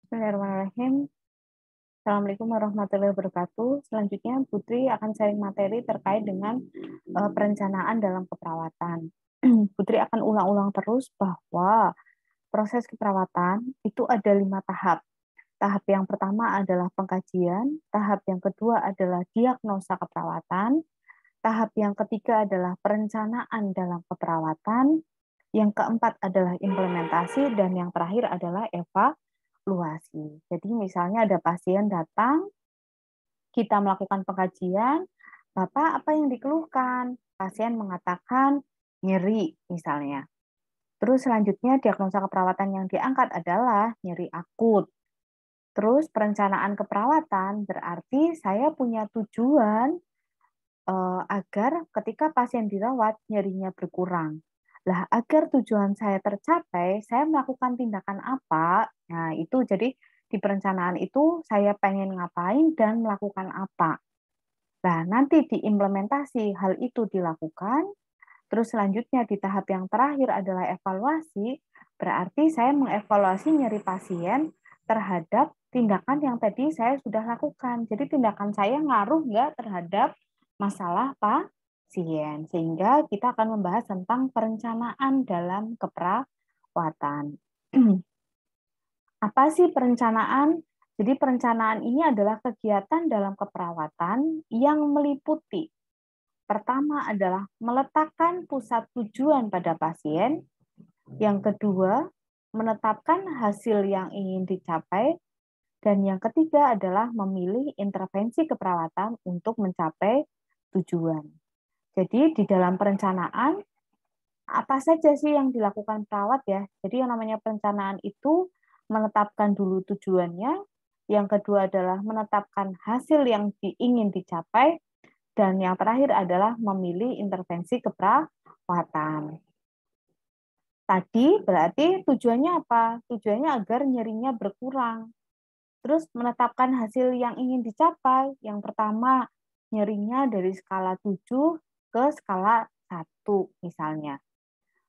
Bismillahirrahmanirrahim. Assalamualaikum warahmatullahi wabarakatuh. Selanjutnya, Putri akan sharing materi terkait dengan perencanaan dalam keperawatan. Putri akan ulang-ulang terus bahwa proses keperawatan itu ada 5 tahap. Tahap yang pertama adalah pengkajian, tahap yang kedua adalah diagnosa keperawatan, tahap yang ketiga adalah perencanaan dalam keperawatan, yang keempat adalah implementasi, dan yang terakhir adalah evaluasi. Jadi misalnya ada pasien datang, kita melakukan pengkajian, Bapak apa yang dikeluhkan? Pasien mengatakan nyeri misalnya. Terus selanjutnya diagnosa keperawatan yang diangkat adalah nyeri akut. Terus perencanaan keperawatan berarti saya punya tujuan agar ketika pasien dirawat nyerinya berkurang. Lah, agar tujuan saya tercapai, saya melakukan tindakan apa? Nah, itu jadi di perencanaan itu saya pengen ngapain dan melakukan apa. Nah, nanti diimplementasi hal itu dilakukan, terus selanjutnya di tahap yang terakhir adalah evaluasi, berarti saya mengevaluasi nyeri pasien terhadap tindakan yang tadi saya sudah lakukan. Jadi tindakan saya ngaruh nggak terhadap masalah pasien, sehingga kita akan membahas tentang perencanaan dalam keperawatan. Apa sih perencanaan? Jadi perencanaan ini adalah kegiatan dalam keperawatan yang meliputi pertama adalah meletakkan pusat tujuan pada pasien, yang kedua menetapkan hasil yang ingin dicapai, dan yang ketiga adalah memilih intervensi keperawatan untuk mencapai tujuan. Jadi di dalam perencanaan, apa saja sih yang dilakukan perawat ya? Jadi yang namanya perencanaan itu menetapkan dulu tujuannya, yang kedua adalah menetapkan hasil yang ingin dicapai, dan yang terakhir adalah memilih intervensi keperawatan. Tadi berarti tujuannya apa? Tujuannya agar nyerinya berkurang. Terus menetapkan hasil yang ingin dicapai. Yang pertama, nyerinya dari skala 7 ke skala 1 misalnya.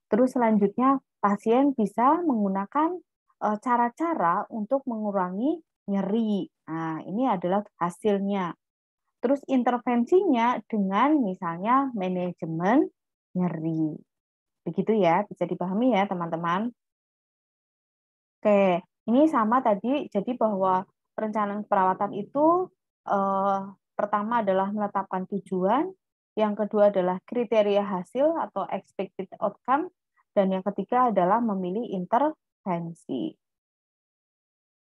Terus selanjutnya pasien bisa menggunakan cara-cara untuk mengurangi nyeri. Nah, ini adalah hasilnya. Terus intervensinya dengan misalnya manajemen nyeri. Begitu ya, bisa dipahami ya teman-teman. Oke, ini sama tadi, jadi bahwa perencanaan perawatan itu eh, pertama adalah menetapkan tujuan, yang kedua adalah kriteria hasil atau expected outcome, dan yang ketiga adalah memilih intervensi.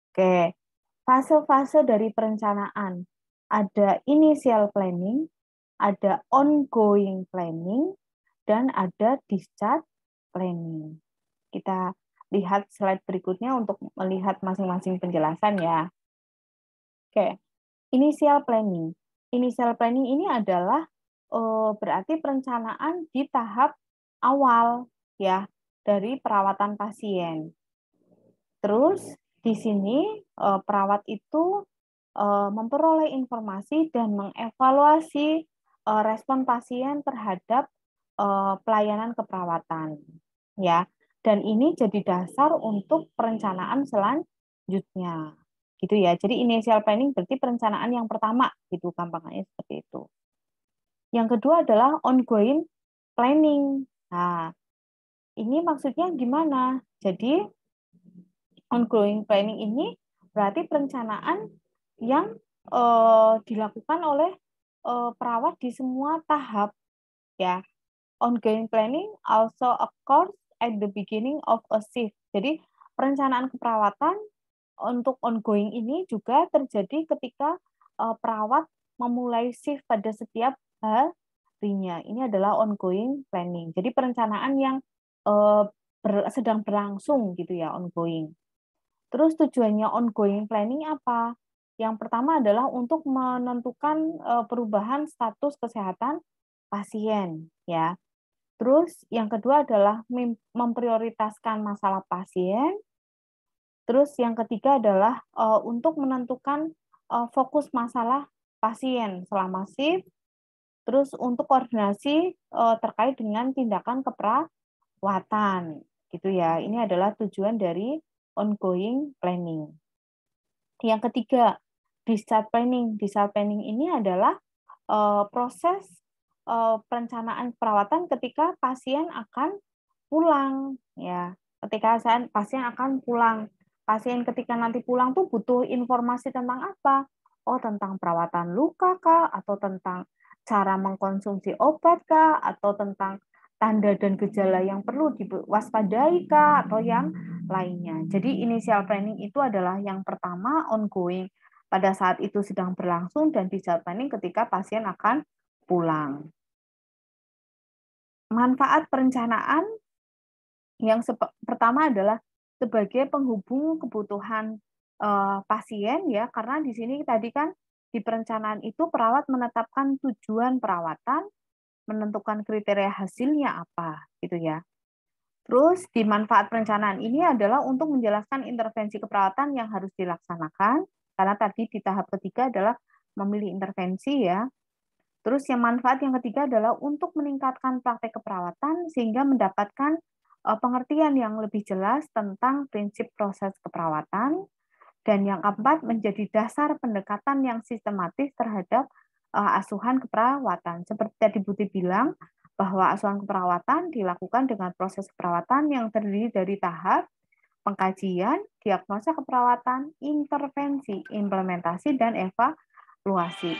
Oke, fase-fase dari perencanaan. Ada initial planning, ada ongoing planning, dan ada discharge planning. Kita lihat slide berikutnya untuk melihat masing-masing penjelasan ya. Oke, initial planning. Initial planning ini adalah berarti perencanaan di tahap awal ya dari perawatan pasien. Terus di sini perawat itu memperoleh informasi dan mengevaluasi respon pasien terhadap pelayanan keperawatan, ya. Dan ini jadi dasar untuk perencanaan selanjutnya, gitu ya. Jadi initial planning berarti perencanaan yang pertama, gitu gampangnya seperti itu. Yang kedua adalah ongoing planning. Nah, ini maksudnya gimana? Jadi ongoing planning ini berarti perencanaan yang dilakukan oleh perawat di semua tahap ya. Ongoing planning also occurs at the beginning of a shift. Jadi perencanaan keperawatan untuk ongoing ini juga terjadi ketika perawat memulai shift pada setiap harinya. Ini adalah ongoing planning. Jadi perencanaan yang sedang berlangsung gitu ya, ongoing. Terus tujuannya ongoing planning apa? Yang pertama adalah untuk menentukan perubahan status kesehatan pasien ya. Terus yang kedua adalah memprioritaskan masalah pasien. Terus yang ketiga adalah untuk menentukan fokus masalah pasien selama shift. Terus untuk koordinasi terkait dengan tindakan keperawatan gitu ya. Ini adalah tujuan dari ongoing planning. Yang ketiga, discharge planning. Discharge planning ini adalah proses perencanaan perawatan ketika pasien akan pulang, ya. Ketika pasien akan pulang, pasien ketika nanti pulang tuh butuh informasi tentang apa? Oh, tentang perawatan luka kah? Atau tentang cara mengkonsumsi obat kah? Atau tentang tanda dan gejala yang perlu diwaspadai kah? Atau yang lainnya. Jadi initial planning itu adalah yang pertama ongoing pada saat itu sedang berlangsung dan discharge planning ketika pasien akan pulang. Manfaat perencanaan yang pertama adalah sebagai penghubung kebutuhan pasien ya, karena di sini tadi kan di perencanaan itu perawat menetapkan tujuan perawatan, menentukan kriteria hasilnya apa gitu ya. Terus di manfaat perencanaan ini adalah untuk menjelaskan intervensi keperawatan yang harus dilaksanakan, karena tadi di tahap ketiga adalah memilih intervensi ya. Terus yang manfaat yang ketiga adalah untuk meningkatkan praktek keperawatan sehingga mendapatkan pengertian yang lebih jelas tentang prinsip proses keperawatan. Dan yang keempat menjadi dasar pendekatan yang sistematis terhadap asuhan keperawatan. Seperti tadi Buti bilang, bahwa asuhan keperawatan dilakukan dengan proses keperawatan yang terdiri dari tahap pengkajian, diagnosa keperawatan, intervensi, implementasi, dan evaluasi.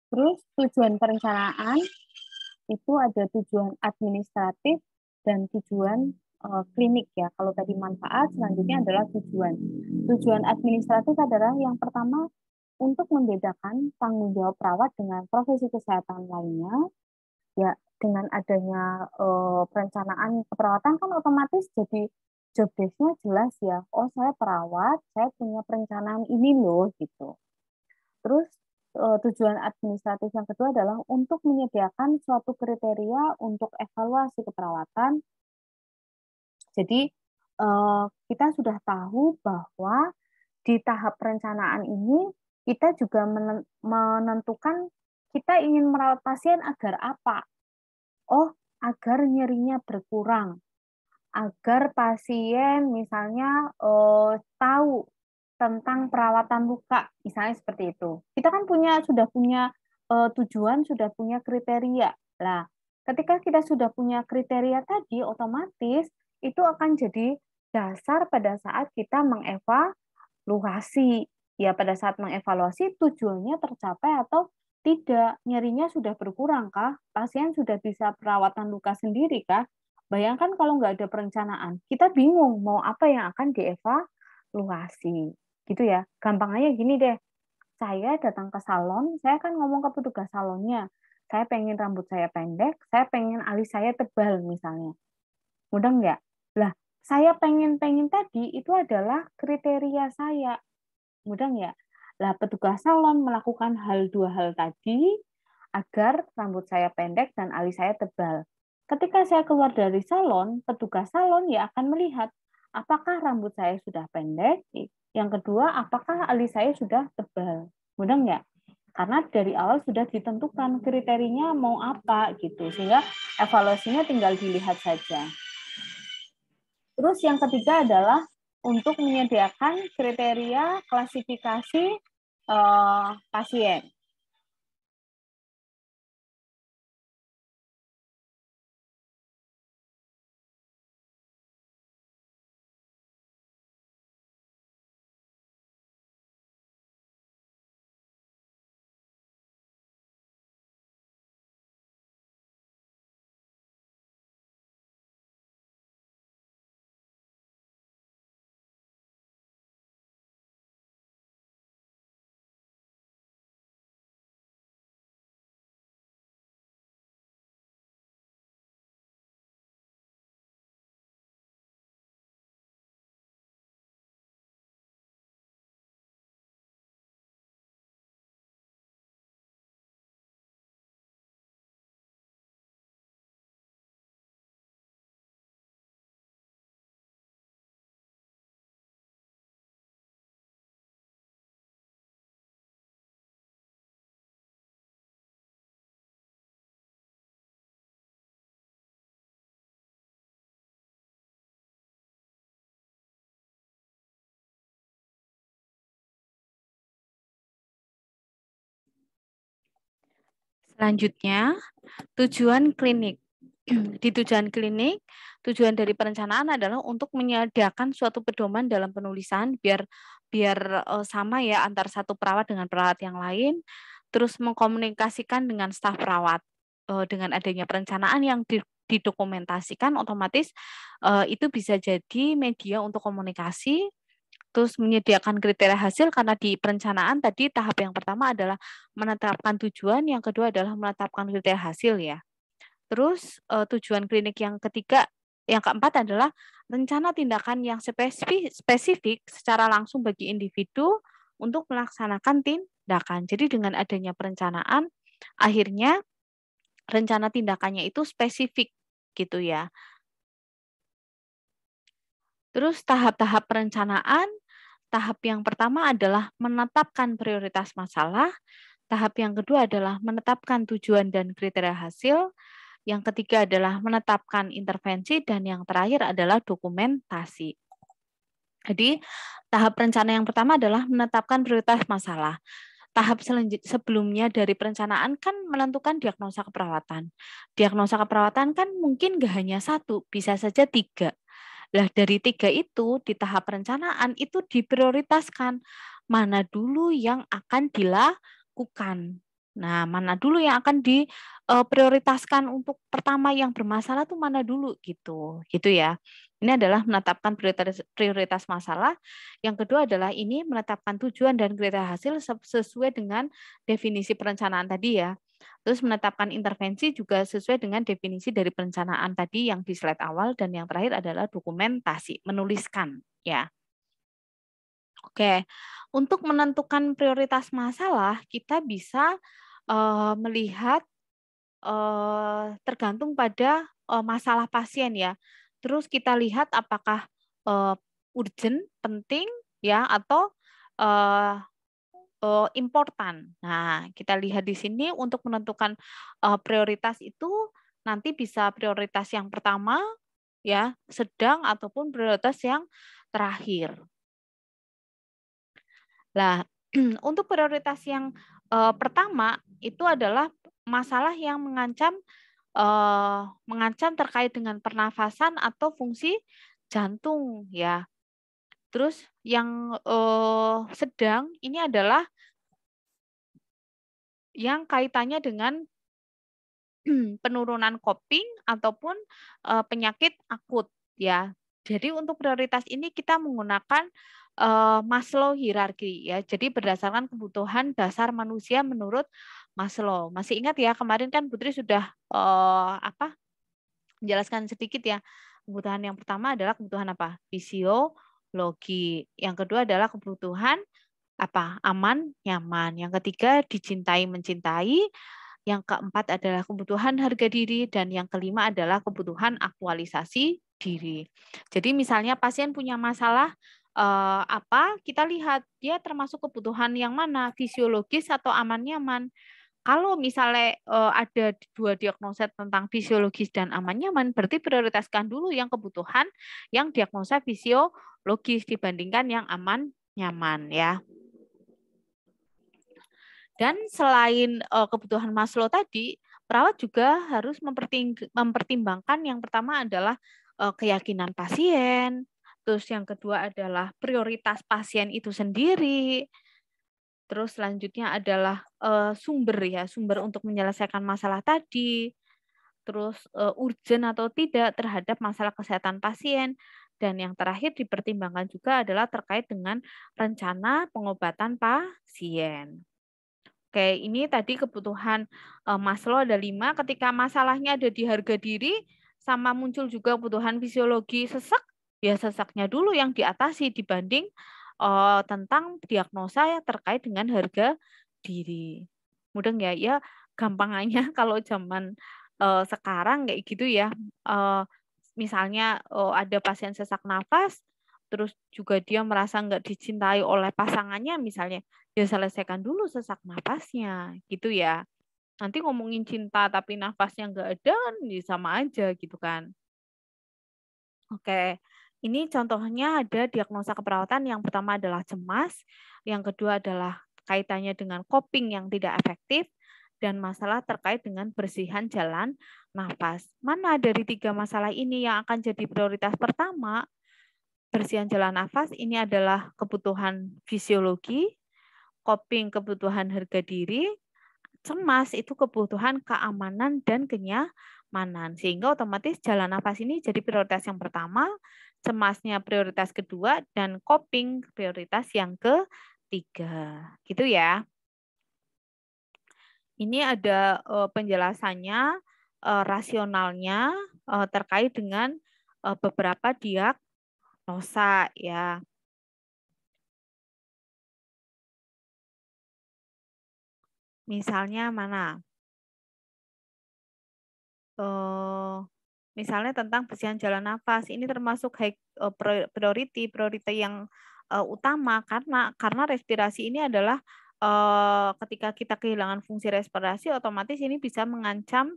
Terus tujuan perencanaan itu ada tujuan administratif dan tujuan klinik ya. Kalau tadi manfaat, selanjutnya adalah tujuan. Tujuan administratif adalah yang pertama untuk membedakan tanggung jawab perawat dengan profesi kesehatan lainnya. Ya, dengan adanya perencanaan keperawatan kan otomatis jadi job desk-nya jelas ya. Oh, saya perawat, saya punya perencanaan ini loh gitu. Terus tujuan administratif yang kedua adalah untuk menyediakan suatu kriteria untuk evaluasi keperawatan. Jadi kita sudah tahu bahwa di tahap perencanaan ini kita juga menentukan kita ingin merawat pasien agar apa? Oh, agar nyerinya berkurang, agar pasien misalnya tahu tentang perawatan luka, misalnya seperti itu. Kita kan sudah punya tujuan, sudah punya kriteria. Nah, ketika kita sudah punya kriteria tadi, otomatis itu akan jadi dasar pada saat kita mengevaluasi. Ya, pada saat mengevaluasi tujuannya tercapai atau tidak, nyerinya sudah berkurang kah? Pasien sudah bisa perawatan luka sendiri kah? Bayangkan kalau nggak ada perencanaan, kita bingung mau apa yang akan dievaluasi. Gitu ya. Gampangnya gini deh, saya datang ke salon, saya kan ngomong ke petugas salonnya, saya pengen rambut saya pendek, saya pengen alis saya tebal misalnya. Mudah nggak? Lah, saya pengen-pengen tadi itu adalah kriteria saya. Mudah nggak? Lah, petugas salon melakukan dua hal tadi agar rambut saya pendek dan alis saya tebal. Ketika saya keluar dari salon, petugas salon ya akan melihat apakah rambut saya sudah pendek, yang kedua apakah alis saya sudah tebal. Mudah nggak? Karena dari awal sudah ditentukan kriterinya mau apa gitu, sehingga evaluasinya tinggal dilihat saja. Terus yang ketiga adalah untuk menyediakan kriteria klasifikasi pasien. Selanjutnya, tujuan klinik. Di tujuan klinik, tujuan dari perencanaan adalah untuk menyediakan suatu pedoman dalam penulisan biar sama ya antar satu perawat dengan perawat yang lain, terus mengkomunikasikan dengan staf perawat. Dengan adanya perencanaan yang didokumentasikan otomatis itu bisa jadi media untuk komunikasi, terus menyediakan kriteria hasil karena di perencanaan tadi tahap yang pertama adalah menetapkan tujuan, yang kedua adalah menetapkan kriteria hasil ya. Terus tujuan klinik yang keempat adalah rencana tindakan yang spesifik secara langsung bagi individu untuk melaksanakan tindakan. Jadi dengan adanya perencanaan, akhirnya rencana tindakannya itu spesifik gitu ya. Terus tahap-tahap perencanaan, tahap yang pertama adalah menetapkan prioritas masalah, tahap yang kedua adalah menetapkan tujuan dan kriteria hasil, yang ketiga adalah menetapkan intervensi, dan yang terakhir adalah dokumentasi. Jadi, tahap rencana yang pertama adalah menetapkan prioritas masalah. Tahap sebelumnya dari perencanaan kan menentukan diagnosa keperawatan. Diagnosa keperawatan kan mungkin nggak hanya satu, bisa saja 3. Lah dari 3 itu di tahap perencanaan itu diprioritaskan mana dulu yang akan dilakukan. Nah, mana dulu yang akan diprioritaskan untuk pertama yang bermasalah tuh mana dulu gitu. Gitu ya. Ini adalah menetapkan prioritas masalah. Yang kedua adalah ini menetapkan tujuan dan kriteria hasil sesuai dengan definisi perencanaan tadi ya. Terus menetapkan intervensi juga sesuai dengan definisi dari perencanaan tadi yang di slide awal, dan yang terakhir adalah dokumentasi, menuliskan ya. Oke, untuk menentukan prioritas masalah kita bisa melihat tergantung pada masalah pasien ya. Terus kita lihat apakah urgent, penting ya, atau important. Nah, kita lihat di sini untuk menentukan prioritas itu nanti bisa prioritas yang pertama ya, sedang ataupun prioritas yang terakhir. Nah, untuk prioritas yang pertama itu adalah masalah yang mengancam terkait dengan pernafasan atau fungsi jantung ya. Terus yang sedang ini adalah yang kaitannya dengan penurunan coping ataupun penyakit akut ya. Jadi untuk prioritas ini kita menggunakan Maslow hierarki ya. Jadi berdasarkan kebutuhan dasar manusia menurut Maslow. Masih ingat ya kemarin kan Putri sudah menjelaskan sedikit ya. Kebutuhan yang pertama adalah kebutuhan apa? Fisiologi. Yang kedua adalah kebutuhan apa? Aman, nyaman. Yang ketiga dicintai, mencintai. Yang keempat adalah kebutuhan harga diri, dan yang kelima adalah kebutuhan aktualisasi diri. Jadi misalnya pasien punya masalah kita lihat dia termasuk kebutuhan yang mana, fisiologis atau aman nyaman. Kalau misalnya ada 2 diagnosa tentang fisiologis dan aman nyaman, berarti prioritaskan dulu yang kebutuhan yang diagnosa fisiologis dibandingkan yang aman nyaman ya. Dan selain kebutuhan Maslow tadi, perawat juga harus mempertimbangkan yang pertama adalah keyakinan pasien, terus yang kedua adalah prioritas pasien itu sendiri, terus selanjutnya adalah sumber untuk menyelesaikan masalah tadi, terus urgent atau tidak terhadap masalah kesehatan pasien, dan yang terakhir dipertimbangkan juga adalah terkait dengan rencana pengobatan pasien. Oke, ini tadi kebutuhan Maslow ada 5. Ketika masalahnya ada di harga diri, sama muncul juga kebutuhan fisiologi sesak, ya sesaknya dulu yang diatasi dibanding tentang diagnosa yang terkait dengan harga diri. Mudah nggak ya? Gampangannya kalau zaman sekarang kayak gitu ya. Misalnya ada pasien sesak nafas, terus juga dia merasa nggak dicintai oleh pasangannya misalnya, ya selesaikan dulu sesak nafasnya gitu ya. Nanti ngomongin cinta tapi nafasnya nggak ada kan ya sama aja gitu kan. Oke, ini contohnya ada diagnosa keperawatan. Yang pertama adalah cemas, yang kedua adalah kaitannya dengan coping yang tidak efektif, dan masalah terkait dengan bersihan jalan nafas. Mana dari 3 masalah ini yang akan jadi prioritas pertama? Bersihan jalan nafas ini adalah kebutuhan fisiologi, coping kebutuhan harga diri, cemas itu kebutuhan keamanan dan kenyamanan. Sehingga otomatis jalan nafas ini jadi prioritas yang pertama, cemasnya prioritas kedua, dan coping prioritas yang ketiga. Gitu ya. Ini ada penjelasannya, rasionalnya terkait dengan beberapa diagnosa ya. Misalnya mana? Misalnya tentang bersihan jalan nafas. Ini termasuk priority yang utama karena respirasi ini adalah ketika kita kehilangan fungsi respirasi, otomatis ini bisa mengancam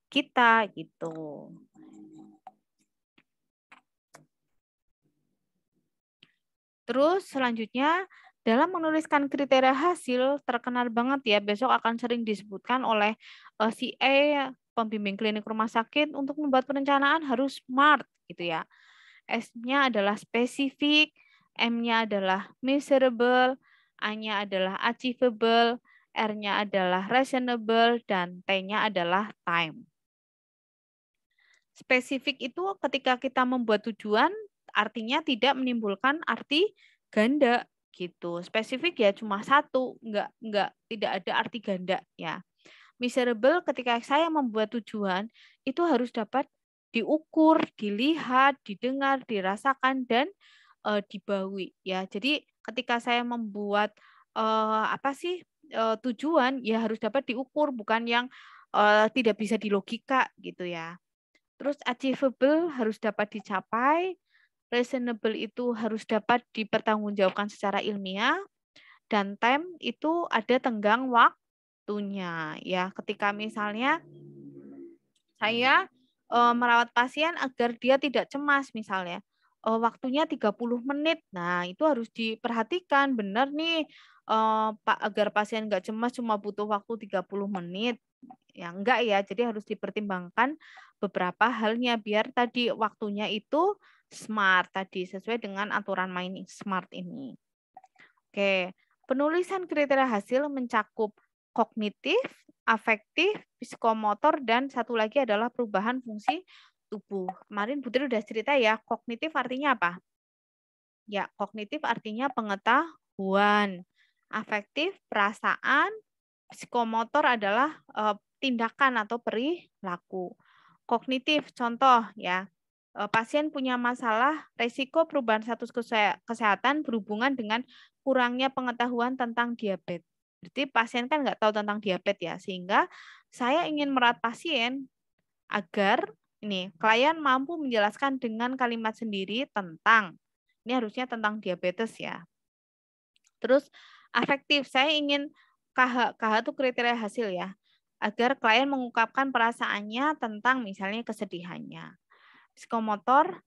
kita gitu. Terus selanjutnya dalam menuliskan kriteria hasil terkenal banget ya, besok akan sering disebutkan oleh si pembimbing klinik rumah sakit, untuk membuat perencanaan harus SMART gitu ya. S-nya adalah spesifik, M-nya adalah measurable, A-nya adalah achievable, R-nya adalah reasonable, dan T-nya adalah time. Spesifik itu ketika kita membuat tujuan, artinya tidak menimbulkan arti ganda gitu. Spesifik ya cuma satu, tidak ada arti ganda ya. Measurable ketika saya membuat tujuan itu harus dapat diukur, dilihat, didengar, dirasakan, dan dibawi ya. Jadi ketika saya membuat tujuan ya harus dapat diukur, bukan yang tidak bisa dilogika gitu ya. Terus achievable harus dapat dicapai, reasonable itu harus dapat dipertanggungjawabkan secara ilmiah, dan time itu ada tenggang waktunya ya. Ketika misalnya saya merawat pasien agar dia tidak cemas misalnya, waktunya 30 menit. Nah, itu harus diperhatikan benar nih Pak, agar pasien nggak cemas cuma butuh waktu 30 menit. Ya enggak ya, jadi harus dipertimbangkan beberapa halnya biar tadi waktunya itu smart tadi, sesuai dengan aturan main smart ini. Oke, penulisan kriteria hasil mencakup kognitif, afektif, psikomotor, dan satu lagi adalah perubahan fungsi tubuh. Kemarin Putri udah cerita ya, kognitif artinya apa? Ya, kognitif artinya pengetahuan. Afektif, perasaan, psikomotor adalah tindakan atau perilaku. Kognitif, contoh ya, pasien punya masalah resiko perubahan status kesehatan berhubungan dengan kurangnya pengetahuan tentang diabetes. Berarti pasien kan nggak tahu tentang diabetes ya, sehingga saya ingin merawat pasien agar ini klien mampu menjelaskan dengan kalimat sendiri tentang, ini harusnya tentang diabetes ya. Terus afektif, saya ingin KH itu kriteria hasil ya, agar klien mengungkapkan perasaannya tentang misalnya kesedihannya. Psikomotor,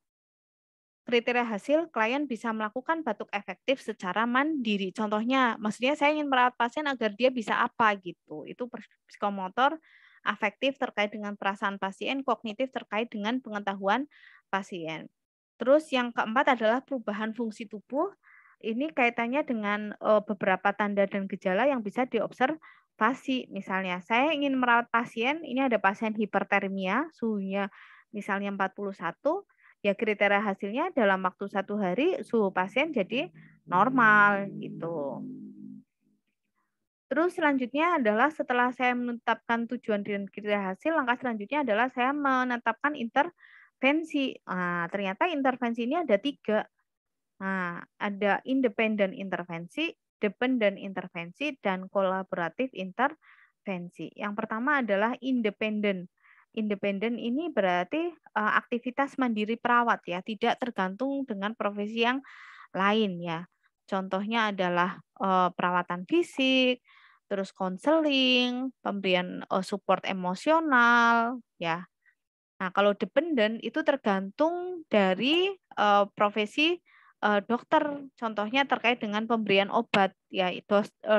kriteria hasil klien bisa melakukan batuk efektif secara mandiri. Contohnya, maksudnya saya ingin merawat pasien agar dia bisa apa gitu. Itu psikomotor, afektif terkait dengan perasaan pasien, kognitif terkait dengan pengetahuan pasien. Terus yang keempat adalah perubahan fungsi tubuh. Ini kaitannya dengan beberapa tanda dan gejala yang bisa diobservasi. Misalnya, saya ingin merawat pasien, ini ada pasien hipertermia, suhunya misalnya 41, ya kriteria hasilnya dalam waktu 1 hari suhu pasien jadi normal gitu. Terus selanjutnya adalah setelah saya menetapkan tujuan dan kriteria hasil, langkah selanjutnya adalah saya menetapkan intervensi. Nah, ternyata intervensi ini ada 3. Nah, ada independent intervensi, dependent intervensi, dan kolaboratif intervensi. Yang pertama adalah independent. Independent ini berarti aktivitas mandiri perawat ya, tidak tergantung dengan profesi yang lain ya. Contohnya adalah perawatan fisik, terus konseling, pemberian support emosional ya. Nah, kalau dependent itu tergantung dari profesi dokter, contohnya terkait dengan pemberian obat ya.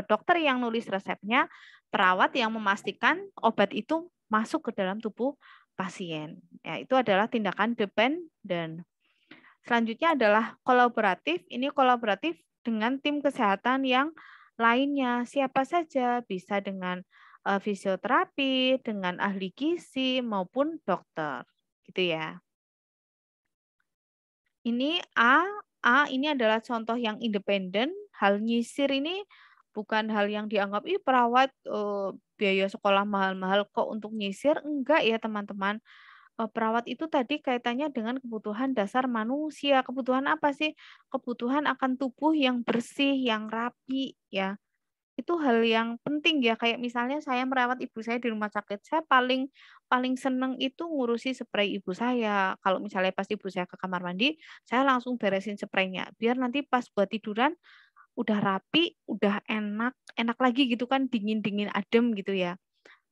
Dokter yang nulis resepnya, perawat yang memastikan obat itu masuk ke dalam tubuh pasien. Ya, itu adalah tindakan dependen. Selanjutnya adalah kolaboratif. Ini kolaboratif dengan tim kesehatan yang lainnya. Siapa saja, bisa dengan fisioterapi, dengan ahli gizi maupun dokter. Gitu ya. Ini A ini adalah contoh yang independen. Hal nyisir ini bukan hal yang dianggap perawat biaya sekolah mahal-mahal kok untuk nyisir. Enggak ya teman-teman. Perawat itu tadi kaitannya dengan kebutuhan dasar manusia. Kebutuhan apa sih? Kebutuhan akan tubuh yang bersih, yang rapi ya. Itu hal yang penting ya, kayak misalnya saya merawat ibu saya di rumah sakit, saya paling paling seneng itu ngurusi spray ibu saya. Kalau misalnya pas ibu saya ke kamar mandi, saya langsung beresin spraynya, biar nanti pas buat tiduran udah rapi, udah enak, enak lagi gitu kan, dingin-dingin adem gitu ya.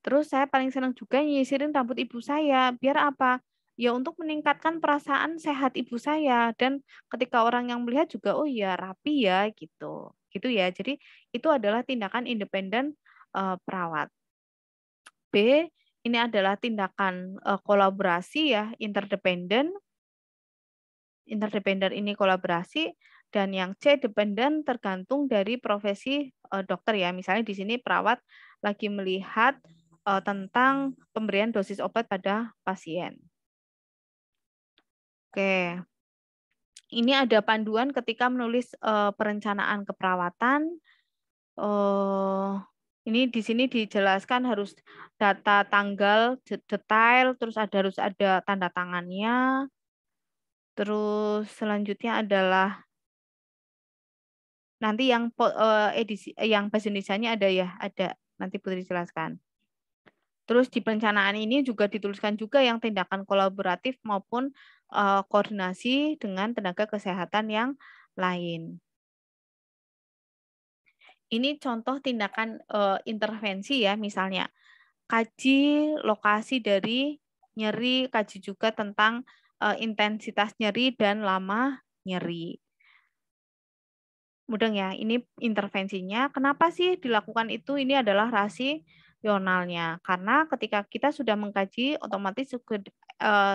Terus saya paling senang juga nyisirin rambut ibu saya, biar apa? Ya untuk meningkatkan perasaan sehat ibu saya dan ketika orang yang melihat juga oh ya rapi ya gitu. Gitu ya. Jadi itu adalah tindakan independen perawat. B ini adalah tindakan kolaborasi ya, interdependen. Interdependen ini kolaborasi dan yang C dependen tergantung dari profesi dokter ya. Misalnya di sini perawat lagi melihat tentang pemberian dosis obat pada pasien. Oke. Ini ada panduan ketika menulis perencanaan keperawatan. Ini di sini dijelaskan harus data tanggal detail, terus harus ada tanda tangannya. Terus selanjutnya adalah nanti yang edisi yang bahasa Indonesianya ada ya, ada. Nanti Putri jelaskan. Terus di perencanaan ini juga dituliskan juga yang tindakan kolaboratif maupun koordinasi dengan tenaga kesehatan yang lain. Ini contoh tindakan intervensi ya, misalnya kaji lokasi dari nyeri, kaji juga tentang intensitas nyeri dan lama nyeri. Mudeng ya, ini intervensinya. Kenapa sih dilakukan itu? Ini adalah rasionalnya. Karena ketika kita sudah mengkaji, otomatis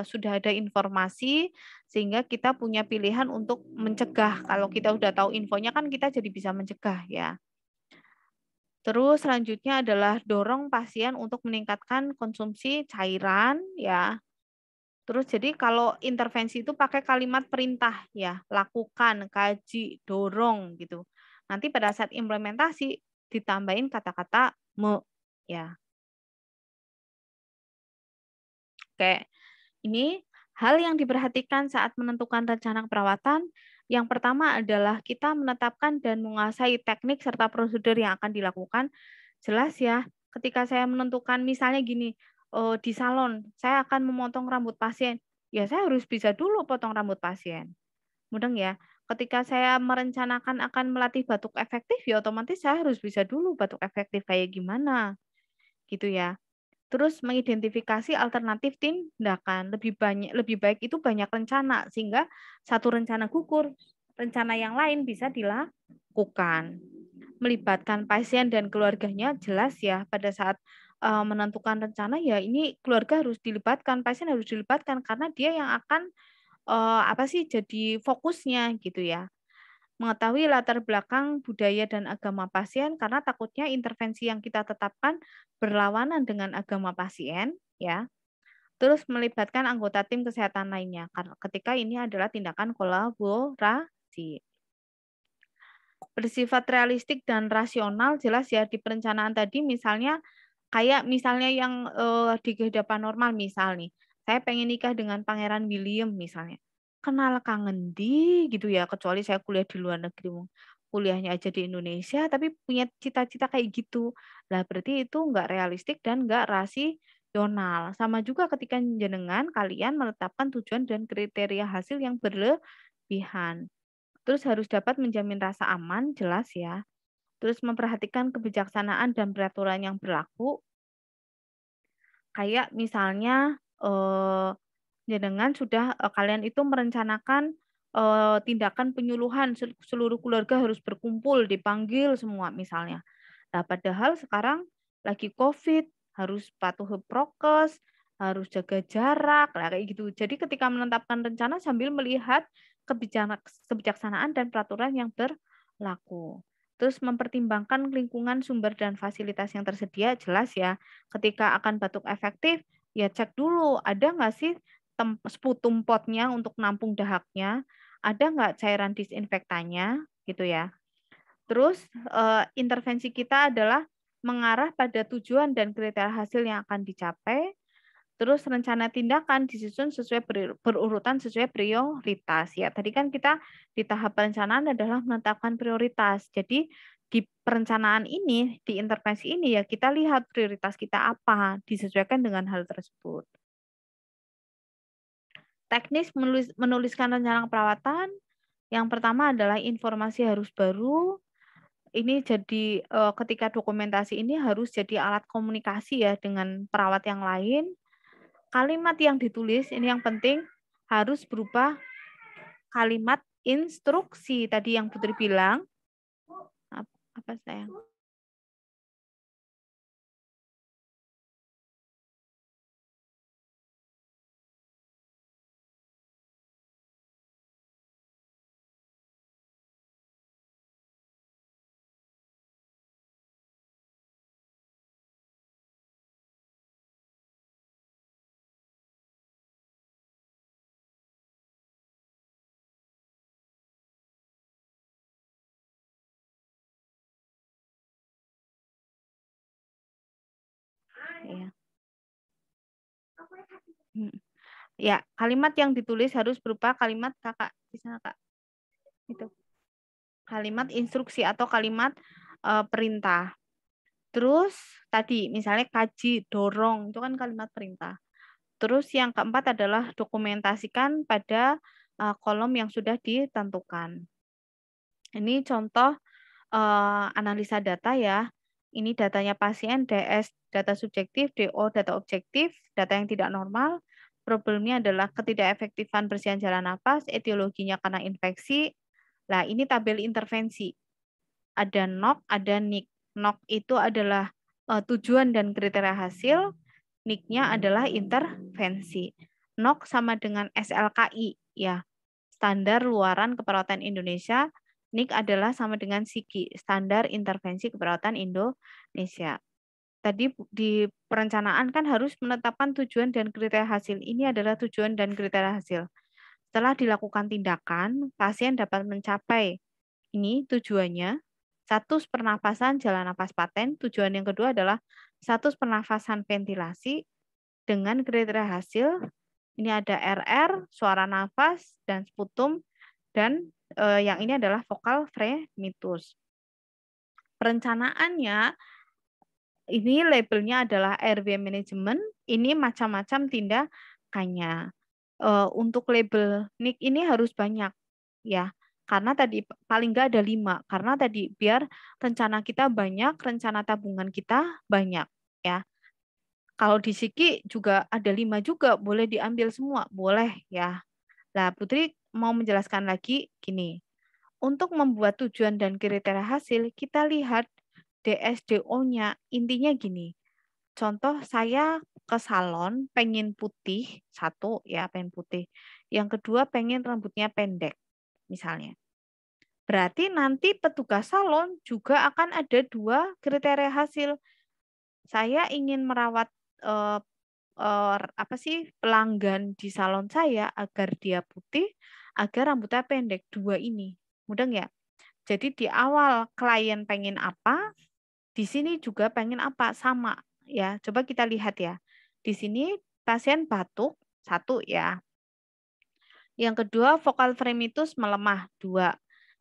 sudah ada informasi sehingga kita punya pilihan untuk mencegah. Kalau kita udah tahu infonya kan kita jadi bisa mencegah ya. Terus selanjutnya adalah dorong pasien untuk meningkatkan konsumsi cairan ya. Terus jadi kalau intervensi itu pakai kalimat perintah ya, lakukan, kaji, dorong gitu. Nanti pada saat implementasi ditambahin kata-kata me ya. Oke. Ini hal yang diperhatikan saat menentukan rencana perawatan. Yang pertama adalah kita menetapkan dan menguasai teknik serta prosedur yang akan dilakukan. Jelas ya, ketika saya menentukan misalnya gini, di salon, saya akan memotong rambut pasien. Ya saya harus bisa dulu potong rambut pasien. Mudeng ya. Ketika saya merencanakan akan melatih batuk efektif, ya otomatis saya harus bisa dulu batuk efektif kayak gimana. Gitu ya. Terus mengidentifikasi alternatif tindakan. Lebih baik itu banyak rencana sehingga satu rencana gugur, rencana yang lain bisa dilakukan. Melibatkan pasien dan keluarganya jelas ya pada saat menentukan rencana ya ini keluarga harus dilibatkan, pasien harus dilibatkan karena dia yang akan apa sih jadi fokusnya gitu ya. Mengetahui latar belakang budaya dan agama pasien karena takutnya intervensi yang kita tetapkan berlawanan dengan agama pasien ya. Terus melibatkan anggota tim kesehatan lainnya karena ketika ini adalah tindakan kolaborasi. Bersifat realistik dan rasional jelas ya di perencanaan tadi misalnya kayak misalnya yang di kehidupan normal misal nih, saya pengen nikah dengan Pangeran William misalnya. Kenal kangen di gitu ya, kecuali saya kuliah di luar negeri, kuliahnya aja di Indonesia, tapi punya cita-cita kayak gitu. Lah berarti itu nggak realistik dan nggak rasional. Sama juga ketika jenengan kalian menetapkan tujuan dan kriteria hasil yang berlebihan. Terus harus dapat menjamin rasa aman, jelas ya. Terus memperhatikan kebijaksanaan dan peraturan yang berlaku. Kayak misalnya jenengan sudah kalian itu merencanakan tindakan penyuluhan seluruh keluarga harus berkumpul, dipanggil semua misalnya. Nah, padahal sekarang lagi COVID, harus patuh prokes, harus jaga jarak, kayak gitu. Jadi ketika menetapkan rencana sambil melihat kebijaksanaan dan peraturan yang berlaku. Terus mempertimbangkan lingkungan, sumber, dan fasilitas yang tersedia, jelas ya. Ketika akan batuk efektif, ya cek dulu, ada nggak sih sputum potnya untuk nampung dahaknya, ada nggak cairan disinfektannya, gitu ya. Terus intervensi kita adalah mengarah pada tujuan dan kriteria hasil yang akan dicapai. Terus rencana tindakan disusun sesuai berurutan sesuai prioritas. Ya, tadi kan kita di tahap perencanaan adalah menetapkan prioritas. Jadi di perencanaan ini, di intervensi ini ya kita lihat prioritas kita apa, disesuaikan dengan hal tersebut. Teknis menuliskan rencana perawatan. Yang pertama adalah informasi harus baru. Ini jadi ketika dokumentasi ini harus jadi alat komunikasi ya dengan perawat yang lain. Kalimat yang ditulis ini yang penting harus berupa kalimat instruksi tadi yang Putri bilang. Apa sayang? Ya. Ya, kalimat yang ditulis harus berupa kalimat kakak di sana kak. Itu kalimat instruksi atau kalimat perintah. Terus tadi misalnya kaji, dorong itu kan kalimat perintah. Terus yang keempat adalah dokumentasikan pada kolom yang sudah ditentukan. Ini contoh analisa data ya. Ini datanya pasien, DS data subjektif, DO data objektif, data yang tidak normal. Problemnya adalah ketidakefektifan bersihan jalan nafas, etiologinya karena infeksi. Nah, ini tabel intervensi. Ada NOC, ada NIC. NOC itu adalah tujuan dan kriteria hasil, NIC-nya adalah intervensi. NOC sama dengan SLKI ya. Standar Luaran Keperawatan Indonesia. NIC adalah sama dengan SIKI, Standar Intervensi Keperawatan Indonesia. Tadi di perencanaan kan harus menetapkan tujuan dan kriteria hasil. Ini adalah tujuan dan kriteria hasil. Setelah dilakukan tindakan, pasien dapat mencapai ini tujuannya. Status pernafasan jalan nafas paten. Tujuan yang kedua adalah status pernafasan ventilasi dengan kriteria hasil. Ini ada RR, suara nafas, dan sputum. Dan yang ini adalah vokal fremitus. Perencanaannya, ini labelnya adalah RW Management. Ini macam-macam tindakannya. Untuk label NIC ini harus banyak ya. Karena tadi paling nggak ada 5. Karena tadi biar rencana kita banyak, rencana tabungan kita banyak ya. Kalau di SIKI juga ada 5 juga, boleh diambil semua, boleh ya. Nah, Putri mau menjelaskan lagi gini. Untuk membuat tujuan dan kriteria hasil, kita lihat DSDO-nya. Intinya gini. Contoh saya ke salon pengen putih, satu ya pengen putih. Yang kedua pengen rambutnya pendek misalnya. Berarti nanti petugas salon juga akan ada 2 kriteria hasil. Saya ingin merawat pelanggan di salon saya agar dia putih, agar rambutnya pendek. 2 ini. Mudah nggak? Jadi di awal klien pengen apa, di sini juga pengen apa, sama ya. Coba kita lihat ya. Di sini pasien batuk, 1 ya. Yang kedua vokal fremitus melemah, 2.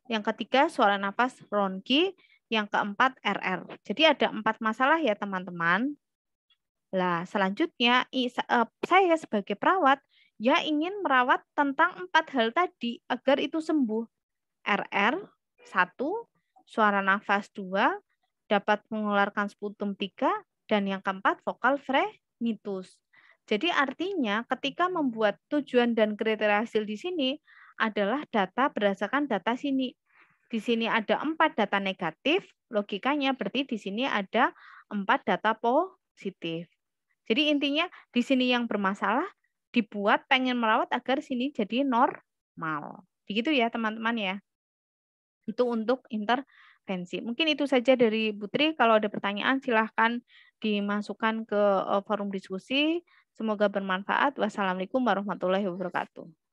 Yang ketiga suara nafas ronki, yang keempat RR. Jadi ada 4 masalah ya teman-teman. Nah, selanjutnya saya sebagai perawat ya ingin merawat tentang 4 hal tadi agar itu sembuh. RR 1, suara nafas 2, dapat mengeluarkan sputum 3, dan yang keempat vokal fremitus. Jadi artinya ketika membuat tujuan dan kriteria hasil di sini adalah data berdasarkan data sini. di sini ada 4 data negatif, logikanya berarti di sini ada 4 data positif. Jadi intinya di sini yang bermasalah dibuat pengen merawat agar sini jadi normal. Begitu ya teman-teman ya. Itu untuk intervensi. Mungkin itu saja dari Putri. Kalau ada pertanyaan silahkan dimasukkan ke forum diskusi. Semoga bermanfaat. Wassalamualaikum warahmatullahi wabarakatuh.